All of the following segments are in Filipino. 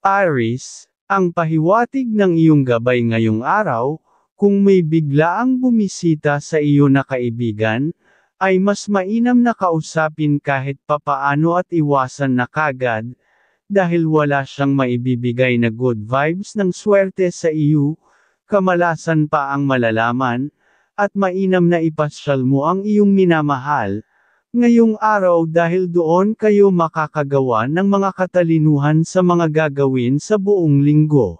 Aries, ang pahiwatig ng iyong gabay ngayong araw, kung may biglaang bumisita sa iyo na kaibigan, ay mas mainam na kausapin kahit papaano at iwasan na kagad, dahil wala siyang maibibigay na good vibes ng swerte sa iyo, kamalasan pa ang malalaman, at mainam na ipasyal mo ang iyong minamahal, ngayong araw dahil doon kayo makakagawa ng mga katalinuhan sa mga gagawin sa buong linggo.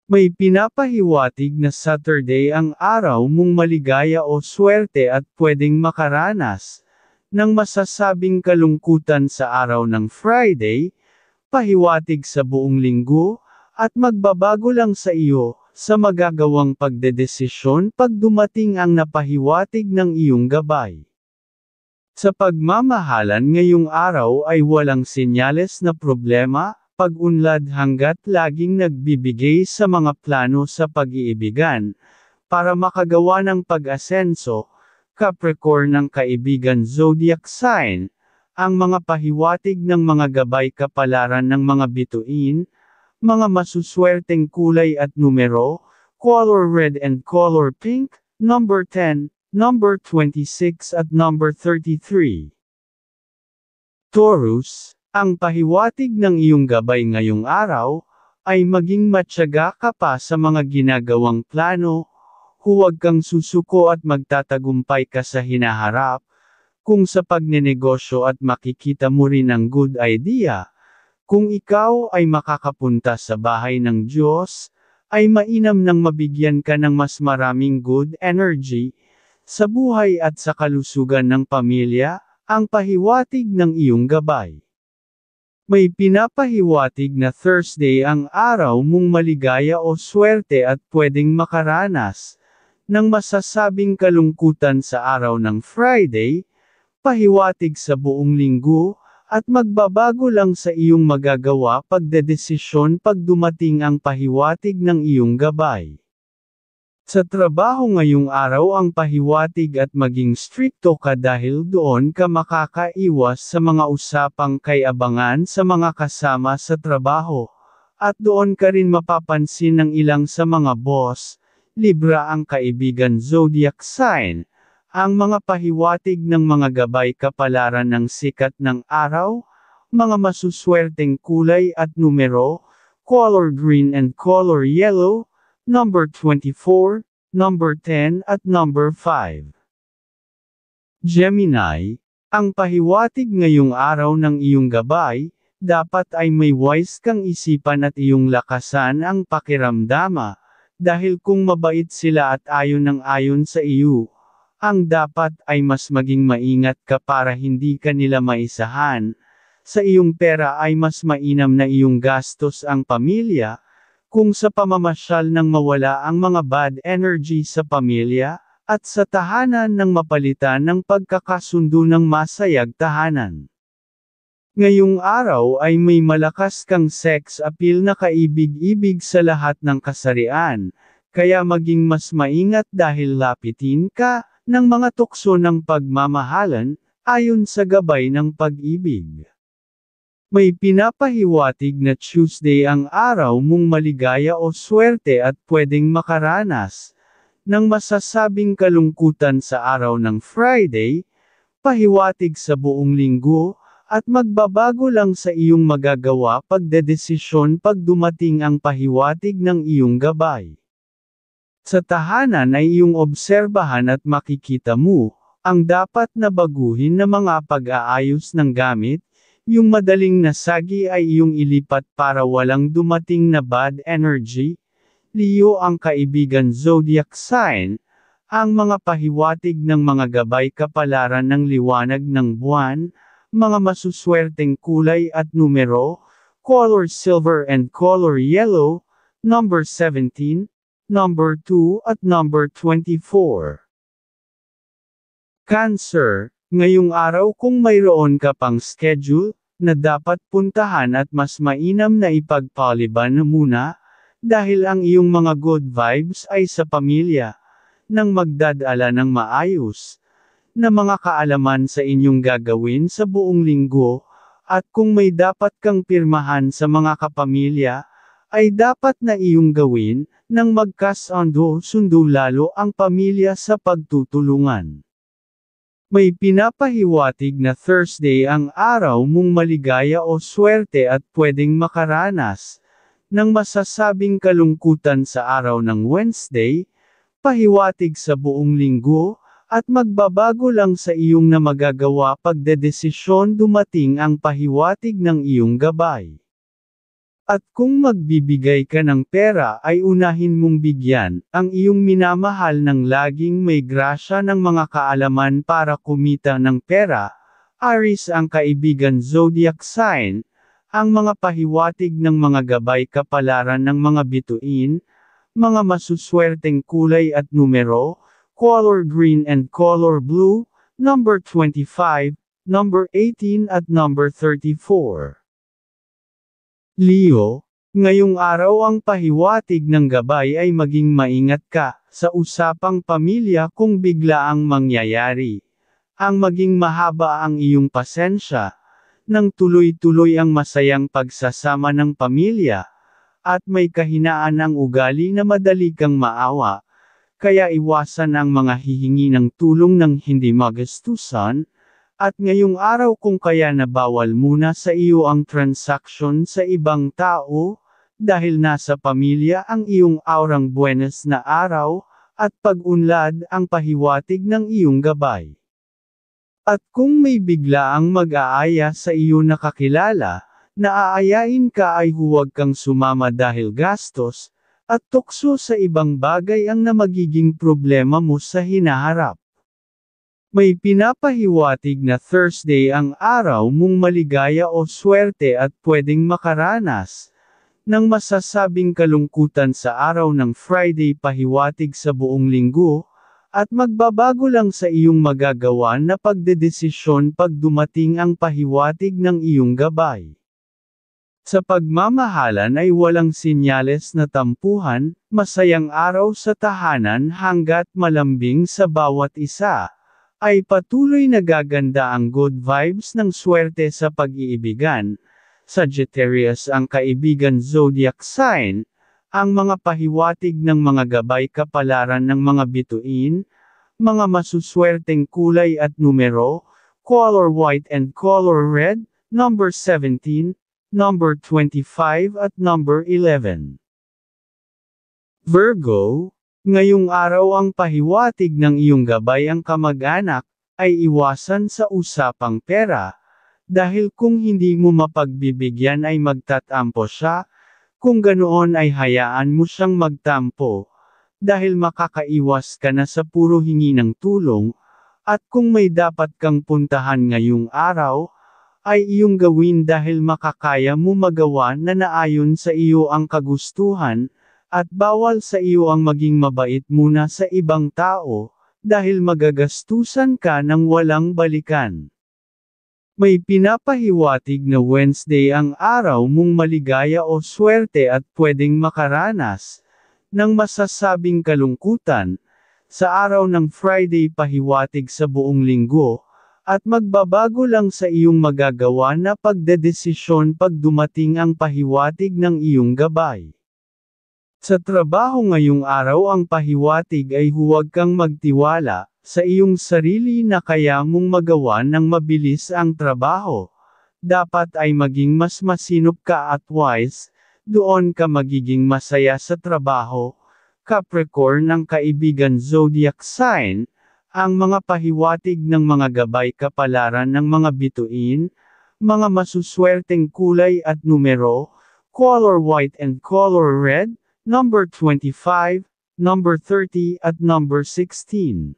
May pinapahiwatig na Saturday ang araw mong maligaya o swerte at pwedeng makaranas ng masasabing kalungkutan sa araw ng Friday, pahiwatig sa buong linggo, at magbabago lang sa iyo, sa magagawang pagdedesisyon pag dumating ang napahiwatig ng iyong gabay. Sa pagmamahalan ngayong araw ay walang senyales na problema, pag-unlad hanggat laging nagbibigay sa mga plano sa pag-iibigan, para makagawa ng pag-asenso, Capricorn ng kaibigan zodiac sign, ang mga pahiwatig ng mga gabay kapalaran ng mga bituin, mga masuswerteng kulay at numero, color red and color pink, number 10, number 26 at number 33. Taurus, ang pahiwatig ng iyong gabay ngayong araw, ay maging matyaga ka pa sa mga ginagawang plano, huwag kang susuko at magtatagumpay ka sa hinaharap, kung sa pagnenegosyo at makikita mo rin ang good idea, kung ikaw ay makakapunta sa bahay ng Diyos, ay mainam nang mabigyan ka ng mas maraming good energy, sa buhay at sa kalusugan ng pamilya, ang pahiwatig ng iyong gabay. May pinapahiwatig na Thursday ang araw mong maligaya o swerte at pwedeng makaranas ng masasabing kalungkutan sa araw ng Friday, pahiwatig sa buong linggo, at magbabago lang sa iyong magagawa pagdedesisyon pag dumating ang pahiwatig ng iyong gabay. Sa trabaho ngayong araw ang pahiwatig at maging strikto ka dahil doon ka makakaiwas sa mga usapang kay-abangan sa mga kasama sa trabaho, at doon ka rin mapapansin ng ilang sa mga boss, Libra ang kaibigan zodiac sign, ang mga pahiwatig ng mga gabay kapalaran ng sikat ng araw, mga masuswerteng kulay at numero, color green and color yellow, number 24, number 10 at number 5. Gemini, ang pahiwatig ngayong araw ng iyong gabay, dapat ay may wise kang isipan at iyong lakasan ang pakiramdama, dahil kung mabait sila at ayon ng ayon sa iyo, ang dapat ay mas maging maingat ka para hindi ka nila maisahan, sa iyong pera ay mas mainam na iyong gastos ang pamilya, kung sa pamamasyal nang mawala ang mga bad energy sa pamilya, at sa tahanan ng mapalitan ng pagkakasundo ng masayag tahanan. Ngayong araw ay may malakas kang sex appeal na kaibig-ibig sa lahat ng kasarian, kaya maging mas maingat dahil lapitin ka ng mga tukso ng pagmamahalan, ayon sa gabay ng pag-ibig. May pinapahiwatig na Tuesday ang araw mong maligaya o swerte at pwedeng makaranas ng masasabing kalungkutan sa araw ng Friday, pahiwatig sa buong linggo, at magbabago lang sa iyong magagawa pagdedesisyon pag dumating ang pahiwatig ng iyong gabay. Sa tahanan ay iyong obserbahan at makikita mo ang dapat na baguhin na mga pag-aayos ng gamit. Yung madaling nasagi ay iyong ilipat para walang dumating na bad energy. Leo ang kaibigan zodiac sign, ang mga pahiwatig ng mga gabay kapalaran ng liwanag ng buwan, mga masuswerteng kulay at numero, color silver and color yellow, number 17, number 2 at number 24. Cancer, ngayong araw kung mayroon ka pang schedule, na dapat puntahan at mas mainam na ipagpaliban muna, dahil ang iyong mga good vibes ay sa pamilya, nang magdadala ng maayos, na mga kaalaman sa inyong gagawin sa buong linggo, at kung may dapat kang pirmahan sa mga kapamilya, ay dapat na iyong gawin, nang magkasundo lalo ang pamilya sa pagtutulungan. May pinapahiwatig na Thursday ang araw mong maligaya o swerte at pwedeng makaranas ng masasabing kalungkutan sa araw ng Wednesday, pahiwatig sa buong linggo, at magbabago lang sa iyong na magagawa pagdedesisyon dumating ang pahiwatig ng iyong gabay. At kung magbibigay ka ng pera ay unahin mong bigyan ang iyong minamahal ng laging may grasya ng mga kaalaman para kumita ng pera. Aries ang kaibigan zodiac sign, ang mga pahiwatig ng mga gabay kapalaran ng mga bituin, mga masuswerteng kulay at numero, color green and color blue, number 25, number 18 at number 34. Leo, ngayong araw ang pahiwatig ng gabay ay maging maingat ka sa usapang pamilya kung biglaang mangyayari. Ang maging mahaba ang iyong pasensya, nang tuloy-tuloy ang masayang pagsasama ng pamilya, at may kahinaan ang ugali na madali kang maawa. Kaya iwasan ang mga hihingi ng tulong ng hindi magastusan, at ngayong araw kung kaya na bawal muna sa iyo ang transaksyon sa ibang tao, dahil nasa pamilya ang iyong aurang buenas na araw, at pag-unlad ang pahiwatig ng iyong gabay. At kung may biglaang mag-aaya sa iyo na kakilala, na aayain ka ay huwag kang sumama dahil gastos, at tukso sa ibang bagay ang na magiging problema mo sa hinaharap. May pinapahiwatig na Thursday ang araw mong maligaya o swerte at pwedeng makaranas ng masasabing kalungkutan sa araw ng Friday pahiwatig sa buong linggo, at magbabago lang sa iyong magagawa na pagdedesisyon pag dumating ang pahiwatig ng iyong gabay. Sa pagmamahalan ay walang sinyales na tampuhan, masayang araw sa tahanan hanggat malambing sa bawat isa, ay patuloy nagaganda ang good vibes ng swerte sa pag-iibigan. Sagittarius ang kaibigan zodiac sign, ang mga pahiwatig ng mga gabay kapalaran ng mga bituin, mga masuswerteng kulay at numero, color white and color red, number 17, number 25 at number 11. Virgo, ngayong araw ang pahiwatig ng iyong gabay ang kamag-anak, ay iwasan sa usapang pera, dahil kung hindi mo mapagbibigyan ay magtatampo siya, kung ganoon ay hayaan mo siyang magtampo, dahil makakaiwas ka na sa puro hingi ng tulong, at kung may dapat kang puntahan ngayong araw, ay iyong gawin dahil makakaya mo magawa na naayon sa iyo ang kagustuhan, at bawal sa iyo ang maging mabait muna sa ibang tao, dahil magagastusan ka ng walang balikan. May pinapahiwatig na Wednesday ang araw mong maligaya o swerte at pwedeng makaranas ng masasabing kalungkutan, sa araw ng Friday pahiwatig sa buong linggo, at magbabago lang sa iyong magagawa na pagdedesisyon pag dumating ang pahiwatig ng iyong gabay. Sa trabaho ngayong araw ang pahiwatig ay huwag kang magtiwala sa iyong sarili na kaya mong magawa ng mabilis ang trabaho. Dapat ay maging mas masinop ka at wise, doon ka magiging masaya sa trabaho. Capricorn ang kaibigan zodiac sign, ang mga pahiwatig ng mga gabay kapalaran ng mga bituin, mga masuswerteng kulay at numero, color white and color red, number 25, number 30 at number 16.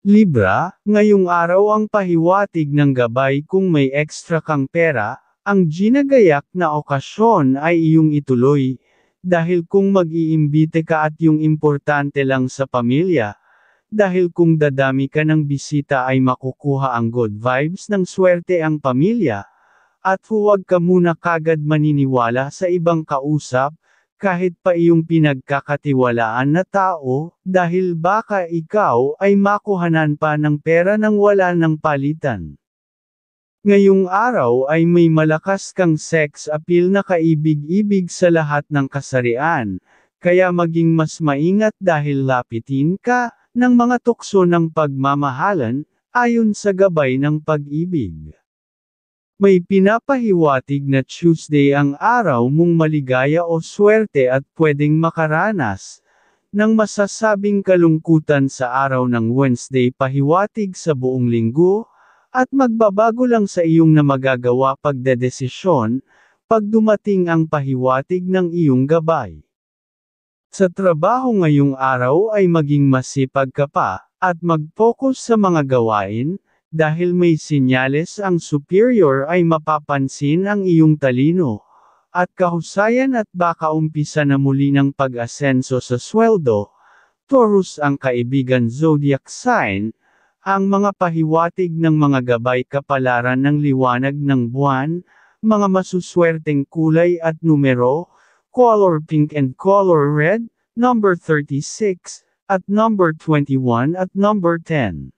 Libra, ngayong araw ang pahiwatig ng gabay kung may extra kang pera, ang ginagayak na okasyon ay iyong ituloy, dahil kung mag-iimbite ka at yung importante lang sa pamilya, dahil kung dadami ka ng bisita ay makukuha ang good vibes ng swerte ang pamilya, at huwag ka muna kagad maniniwala sa ibang kausap, kahit pa iyong pinagkakatiwalaan na tao, dahil baka ikaw ay makuhanan pa ng pera nang wala ng palitan. Ngayong araw ay may malakas kang sex appeal na kaibig-ibig sa lahat ng kasarian, kaya maging mas maingat dahil lapitin ka ng mga tukso ng pagmamahalan, ayon sa gabay ng pag-ibig. May pinapahiwatig na Tuesday ang araw mong maligaya o swerte at pwedeng makaranas ng masasabing kalungkutan sa araw ng Wednesday, pahiwatig sa buong linggo, at magbabago lang sa iyong na magagawa pagdedesisyon, pag dumating ang pahiwatig ng iyong gabay. Sa trabaho ngayong araw ay maging masipag ka pa, at mag-focus sa mga gawain, dahil may sinyales ang superior ay mapapansin ang iyong talino, at kahusayan at baka umpisa na muli ng pag-asenso sa sweldo. Taurus ang kaibigan zodiac sign, ang mga pahiwatig ng mga gabay kapalaran ng liwanag ng buwan, mga masuswerteng kulay at numero, color pink and color red, number 36, at number 21 at number 10.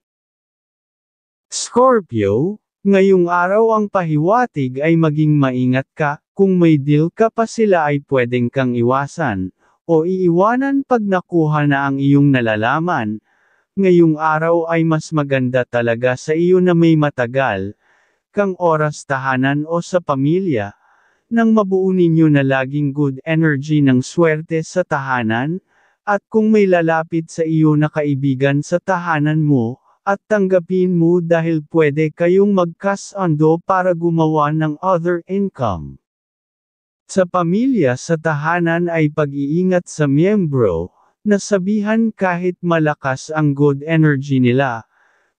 Scorpio, ngayong araw ang pahiwatig ay maging maingat ka, kung may deal ka pa sila ay pwedeng kang iwasan, o iiwanan pag nakuha na ang iyong nalalaman. Ngayong araw ay mas maganda talaga sa iyo na may matagal kang oras tahanan o sa pamilya, nang mabuo ninyo na laging good energy ng swerte sa tahanan, at kung may lalapit sa iyo na kaibigan sa tahanan mo, at tanggapin mo dahil pwede kayong magkasundo para gumawa ng other income. Sa pamilya sa tahanan ay pag-iingat sa miyembro, nasabihan kahit malakas ang good energy nila.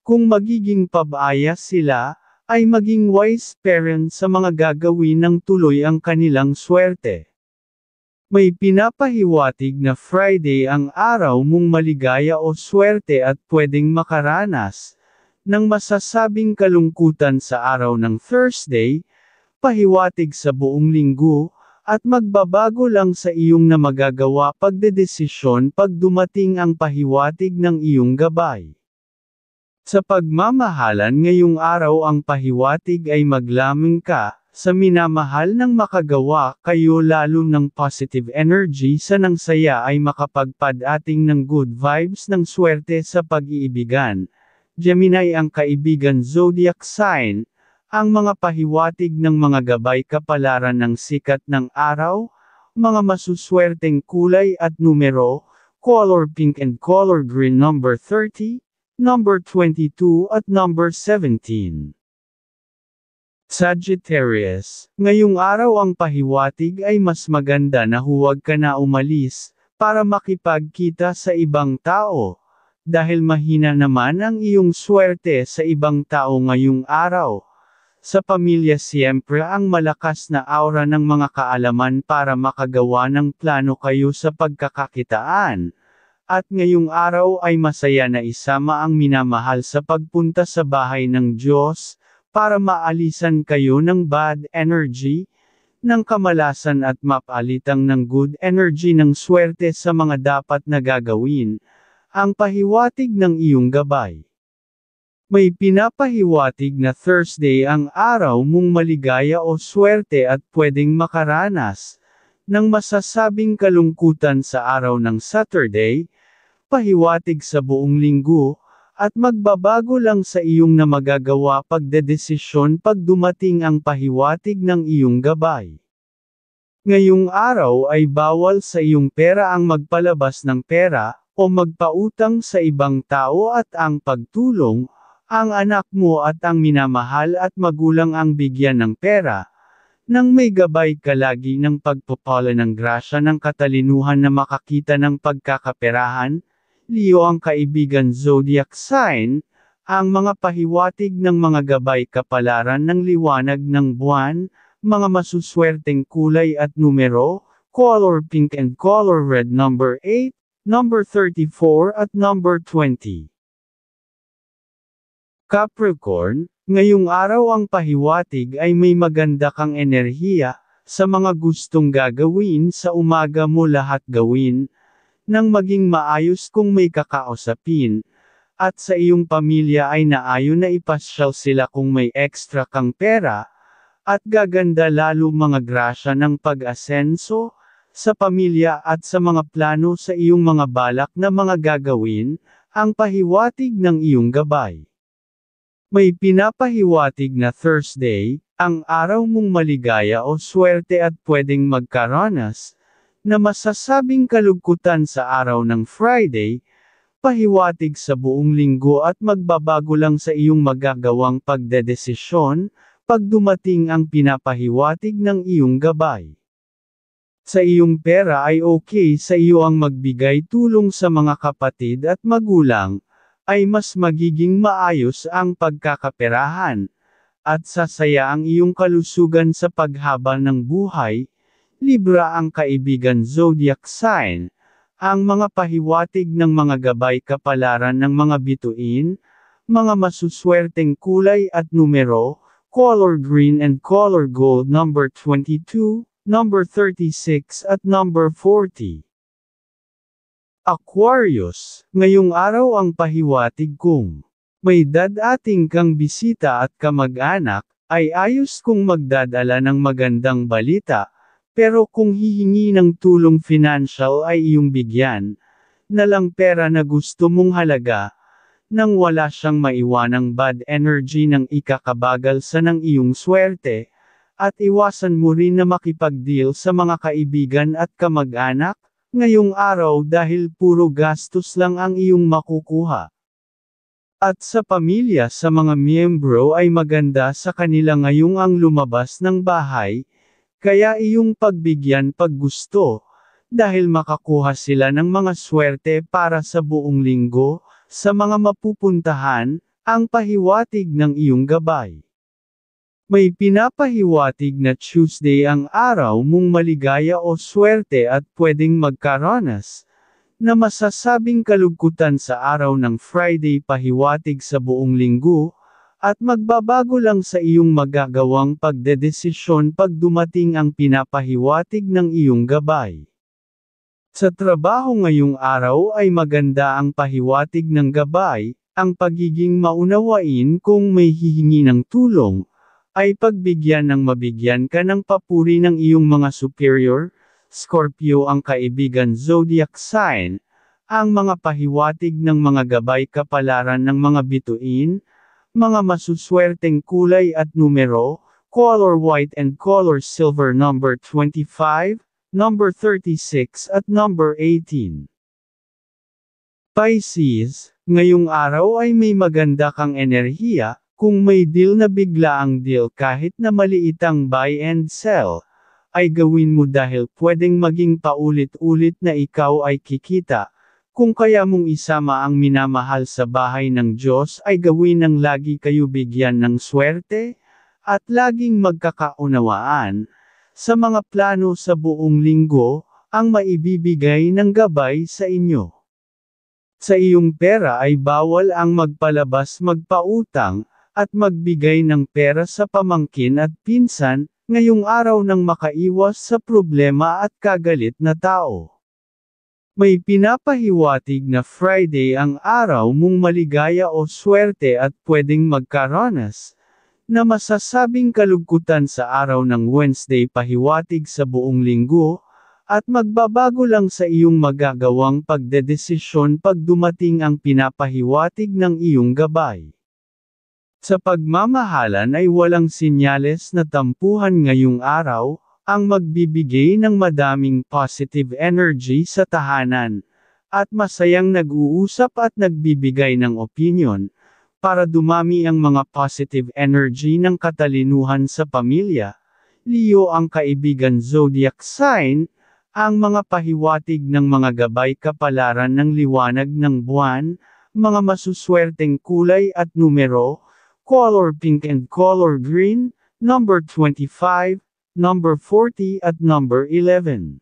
Kung magiging pabaya sila, ay maging wise parent sa mga gagawin ng tuloy ang kanilang swerte. May pinapahiwatig na Friday ang araw mong maligaya o swerte at pwedeng makaranas ng masasabing kalungkutan sa araw ng Thursday, pahiwatig sa buong linggo, at magbabago lang sa iyong na magagawa pagdedesisyon pag dumating ang pahiwatig ng iyong gabay. Sa pagmamahalan ngayong araw ang pahiwatig ay maglamang ka, sa minamahal ng makagawa kayo lalo ng positive energy sa nang saya ay makapagpadating ng good vibes ng swerte sa pag-iibigan. Gemini ang kaibigan zodiac sign, ang mga pahiwatig ng mga gabay kapalaran ng sikat ng araw, mga masuswerteng kulay at numero, color pink and color green number 30, number 22 at number 17. Sagittarius, ngayong araw ang pahiwatig ay mas maganda na huwag ka na umalis, para makipagkita sa ibang tao, dahil mahina naman ang iyong swerte sa ibang tao ngayong araw. Sa pamilya siyempre ang malakas na aura ng mga kaalaman para makagawa ng plano kayo sa pagkakakitaan. At ngayong araw ay masaya na isama ang minamahal sa pagpunta sa bahay ng Diyos, para maalisan kayo ng bad energy, ng kamalasan at mapalitang ng good energy ng swerte sa mga dapat na gagawin. Ang pahiwatig ng iyong gabay. May pinapahiwatig na Thursday ang araw mong maligaya o swerte at pwedeng makaranas ng masasabing kalungkutan sa araw ng Saturday, pahiwatig sa buong linggo, at magbabago lang sa iyong na magagawa pagdedesisyon pag dumating ang pahiwatig ng iyong gabay. Ngayong araw ay bawal sa iyong pera ang magpalabas ng pera, o magpautang sa ibang tao at ang pagtulong, ang anak mo at ang minamahal at magulang ang bigyan ng pera, nang may gabay ka lagi ng pagpapala ng grasya ng katalinuhan na makakita ng pagkakaperahan. Leo ang kaibigan zodiac sign, ang mga pahiwatig ng mga gabay kapalaran ng liwanag ng buwan, mga masuswerteng kulay at numero, color pink and color red number 8, number 34 at number 20. Capricorn, ngayong araw ang pahiwatig ay may maganda kang enerhiya, sa mga gustong gagawin sa umaga mo lahat gawin, nang maging maayos kung may kakausapin, at sa iyong pamilya ay naayon na ipasyal sila kung may extra kang pera, at gaganda lalo mga grasya ng pag-asenso, sa pamilya at sa mga plano sa iyong mga balak na mga gagawin, ang pahiwatig ng iyong gabay. May pinapahiwatig na Thursday, ang araw mong maligaya o swerte at pwedeng magkaranas, na masasabing kalugkutan sa araw ng Friday, pahiwatig sa buong linggo at magbabago lang sa iyong magagawang pagdedesisyon, pag dumating ang pinapahiwatig ng iyong gabay. Sa iyong pera ay okay sa iyo ang magbigay tulong sa mga kapatid at magulang, ay mas magiging maayos ang pagkakaperahan, at sasaya ang iyong kalusugan sa paghaba ng buhay. Libra ang kaibigan zodiac sign. Ang mga pahiwatig ng mga gabay kapalaran ng mga bituin, mga masuswerteng kulay at numero, color green and color gold number 22, number 36 at number 40. Aquarius, ngayong araw ang pahiwatig kung may dadating kang bisita at kamag-anak, ay ayos kung magdadala ng magandang balita. Pero kung hihingi ng tulong financial ay iyong bigyan, na lang pera na gusto mong halaga, nang wala siyang maiwanang bad energy ng ikakabagal sa ng iyong swerte, at iwasan mo rin na makipag-deal sa mga kaibigan at kamag-anak, ngayong araw dahil puro gastos lang ang iyong makukuha. At sa pamilya sa mga miyembro ay maganda sa kanila ngayong ang lumabas ng bahay, kaya iyong pagbigyan pag gusto, dahil makakuha sila ng mga swerte para sa buong linggo, sa mga mapupuntahan, ang pahiwatig ng iyong gabay. May pinapahiwatig na Tuesday ang araw mong maligaya o swerte at pwedeng magkaranas, na masasabing kalugkutan sa araw ng Friday pahiwatig sa buong linggo, at magbabago lang sa iyong magagawang pagdedesisyon pag dumating ang pinapahiwatig ng iyong gabay. Sa trabaho ngayong araw ay maganda ang pahiwatig ng gabay, ang pagiging maunawain kung may hihingi ng tulong, ay pagbigyan ng mabigyan ka ng papuri ng iyong mga superior. Scorpio ang kaibigan zodiac sign, ang mga pahiwatig ng mga gabay kapalaran ng mga bituin, mga masuswerteng kulay at numero, color white and color silver number 25, number 36 at number 18. Pisces, ngayong araw ay may maganda kang enerhiya, kung may deal na biglaang deal kahit na maliit ang buy and sell, ay gawin mo dahil pwedeng maging paulit-ulit na ikaw ay kikita. Kung kaya mong isama ang minamahal sa bahay ng Diyos ay gawin ng lagi kayo bigyan ng swerte, at laging magkakaunawaan, sa mga plano sa buong linggo, ang maibibigay ng gabay sa inyo. Sa iyong pera ay bawal ang magpalabas magpautang, at magbigay ng pera sa pamangkin at pinsan, ngayong araw nang makaiwas sa problema at kagalit na tao. May pinapahiwatig na Friday ang araw mong maligaya o swerte at pwedeng magkaranas, na masasabing kalugkutan sa araw ng Wednesday pahiwatig sa buong linggo, at magbabago lang sa iyong magagawang pagdedesisyon pag dumating ang pinapahiwatig ng iyong gabay. Sa pagmamahalan ay walang sinyales na tampuhan ngayong araw, ang magbibigay ng madaming positive energy sa tahanan, at masayang nag-uusap at nagbibigay ng opinion, para dumami ang mga positive energy ng katalinuhan sa pamilya. Leo ang kaibigan zodiac sign, ang mga pahiwatig ng mga gabay kapalaran ng liwanag ng buwan, mga masuswerteng kulay at numero, color pink and color green, number 25, number 40 at number 11.